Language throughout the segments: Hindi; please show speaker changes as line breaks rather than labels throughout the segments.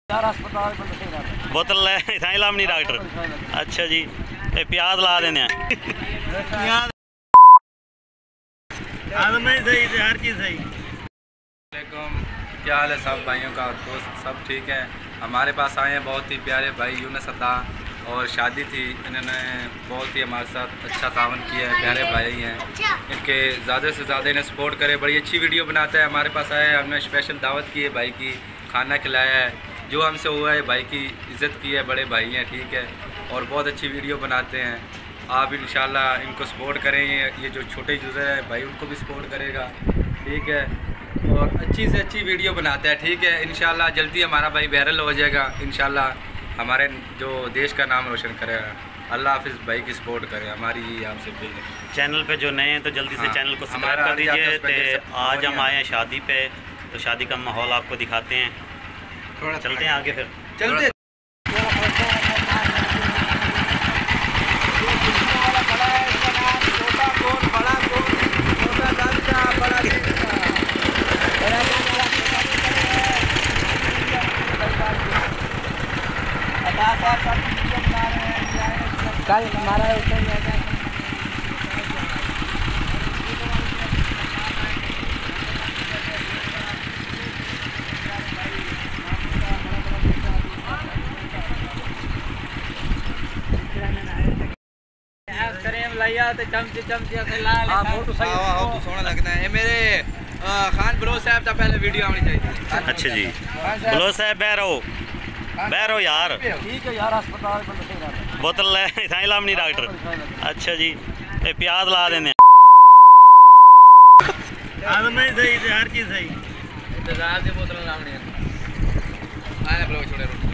बोतल इतना लाम नहीं डॉक्टर। अच्छा जी, प्याज ला देने हर चीज़ सही।
क्या हाल है सब भाइयों का, दोस्त सब ठीक है। हमारे पास आए हैं बहुत ही प्यारे भाई यूनुस अता, और शादी थी, इन्होंने बहुत ही हमारे साथ अच्छा तावन किया है। प्यारे भाई हैं, इनके ज़्यादा से ज़्यादा इन्हें सपोर्ट करें। बड़ी अच्छी वीडियो बनाता है। हमारे पास आया है, हमने स्पेशल दावत की है भाई की, खाना खिलाया है। जो हमसे हुआ है भाई की इज़्ज़त की है, बड़े भाई हैं ठीक है, और बहुत अच्छी वीडियो बनाते हैं। आप इंशाल्लाह इनको सपोर्ट करें। ये जो छोटे यूज़र है भाई, उनको भी सपोर्ट करेगा ठीक है, और अच्छी से अच्छी वीडियो बनाता है ठीक है। इंशाल्लाह जल्दी हमारा भाई वायरल हो जाएगा, इंशाल्लाह हमारे जो देश का नाम रोशन करेगा। अल्लाह हाफिज़, भाई की सपोर्ट करें, हमारी ही आपसे अपील है।
चैनल पे जो नए हैं तो जल्दी से चैनल को सब्सक्राइब कर दीजिए। तो आज हम आए हैं शादी पे, तो शादी का माहौल आपको दिखाते हैं। थोड़ा चलते हैं आगे, फिर
चलते।
कल हमारा
सोना लगता है मेरे खान बलोच साहब का पहले वीडियो आनी चाहिए।
अच्छा जी, बलोच साहब बैरो यार,
ठीक है यार, अस्पताल
बोतल इतना लाम नहीं डॉक्टर। अच्छा जी, प्याज ला देने सही, हर चीज़ सही।
इंतजार से बोतल लामनी आने ब्लॉग छोड़े रोटी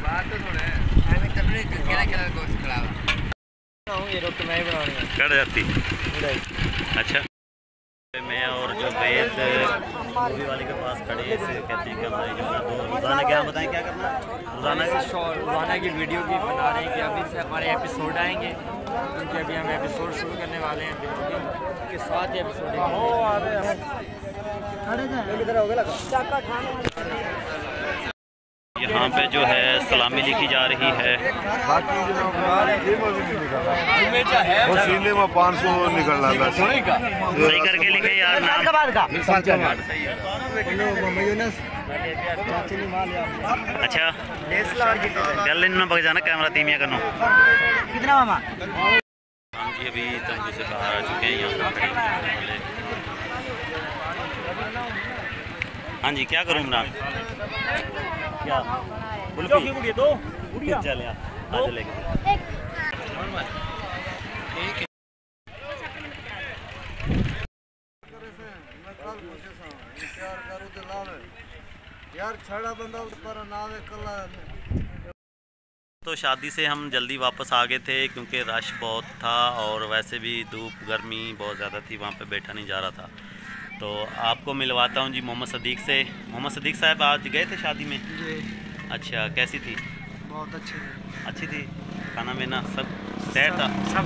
बात तो थोड़े आने करने केला गोश्त खिलावा
ये रोटी मैं ही बनानी है,
कट जाती। अच्छा, मैं और जो वेद मूवी वाले के पास खड़े हैं, कहते हैं कि हमारे जो है तो रोज़ाना क्या बताएं क्या करना है।
रोज़ाना की वीडियो की बना रहे हैं कि अभी से हमारे एपिसोड आएंगे, क्योंकि अभी हम एपिसोड शुरू करने वाले हैं। के साथ एपिसोड
यहाँ पे जो है सलामी लिखी जा रही है।
सीने में 500 निकल रहा था,
सही करके लिखे यार नाम। अच्छा चल इन बग जाना कैमरा तीमिया करना
कितना मामा।
हाँ जी, अभी तंबू से बाहर आ चुके हैं यहाँ पे खड़े। हाँ जी, क्या करूँ इमरान, क्या कुल्फी दो चल यार आज लेके
यार छड़ा बंदा पर नावे कला।
तो शादी से हम जल्दी वापस आ गए थे, क्योंकि रश बहुत था और वैसे भी धूप गर्मी बहुत ज़्यादा थी, वहाँ पे बैठा नहीं जा रहा था। तो आपको मिलवाता हूँ जी मोहम्मद सदीक से। मोहम्मद सदीक साहब आज गए थे शादी में
जी।
अच्छा, कैसी थी?
बहुत अच्छी
थी। खाना पीना सब सेट था?
सब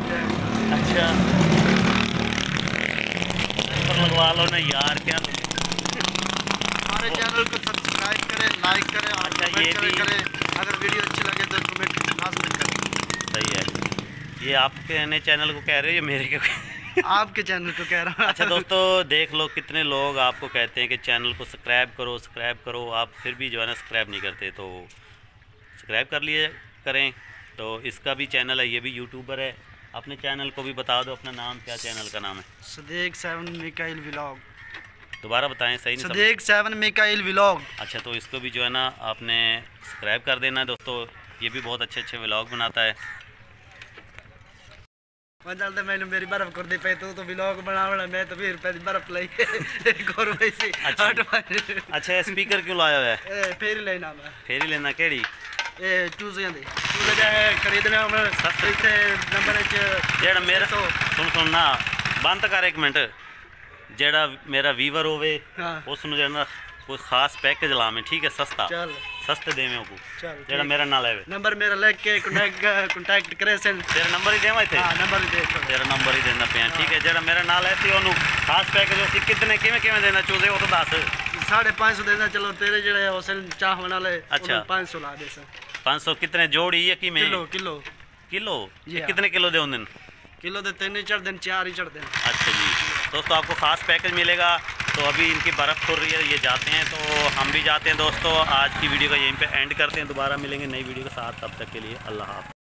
अच्छा, लगवा लो ना यार, क्या
हमारे चैनल को सब्सक्राइब करें, लाइक करें और कमेंट करें। अगर वीडियो अच्छी लगे तो कमेंट लाजमी करें।
सही है। ये आपके नए चैनल को कह रहे हो या मेरे को?
आपके चैनल को कह रहा हूँ।
अच्छा दोस्तों, देख लो कितने लोग आपको कहते हैं कि चैनल को सब्सक्राइब करो, आप फिर भी जो है ना सब्सक्राइब नहीं करते। तो सब्सक्राइब कर लिए करें। तो इसका भी चैनल है, ये भी यूट्यूबर है। अपने चैनल को भी बता दो, अपना नाम क्या, चैनल का नाम है?
सदीक 7 मिकाइल व्लॉग।
दोबारा बताएं, सही नहीं
सदीक 7 मिकाइल व्लॉग।
अच्छा, तो इसको भी जो है ना आपने सब्सक्राइब कर देना है दोस्तों। ये भी बहुत अच्छे व्लॉग बनाता है।
चलते मैंने मेरी बर्फ कर दी पे तो व्लॉग बना मैं तो 20 रुपए की बर्फ लाई वैसे।
अच्छा, स्पीकर क्यों लाया हुआ है?
फेरी लेना मैं।
फेरी लेना केड़ी?
चूज़ियां दी खरीदने नंबर
जेड़ा मेरा सुन ना बंद कर एक मिनट। जेड़ा मेरा वीवर होवे उसनु जेड़ा कोई खास पैकेज लावे ठीक है, सस्ता सस्ते देवे को जेड़ा मेरा ना लेवे।
नंबर मेरा लेके कांटेक्ट करे सन।
तेरा नंबर ही देवा इथे?
हां नंबर ही दे।
तेरा नंबर ही देना पे ठीक है। जेड़ा मेरा ना लेती ओनु खास पैकेज उसी कितने किवें देना चूजे वो तो दस।
550 देना, चलो तेरे जड़े हौसल चाह बना ले।
अच्छा
500 ला दे सर।
500 कितने जोड़ी है कि में
किलो
किलो
Yeah.
कितने किलो दे उन दिन?
किलो दे 3 ही चढ़ दिन, 4 ही चढ़ दिन।
अच्छा जी दोस्तों, आपको ख़ास पैकेज मिलेगा। तो अभी इनकी बर्फ़ खुल रही है, ये जाते हैं तो हम भी जाते हैं दोस्तों। आज की वीडियो का यहीं पे एंड करते हैं, दोबारा मिलेंगे नई वीडियो के साथ, तब तक के लिए अल्लाह हाफ़िज़।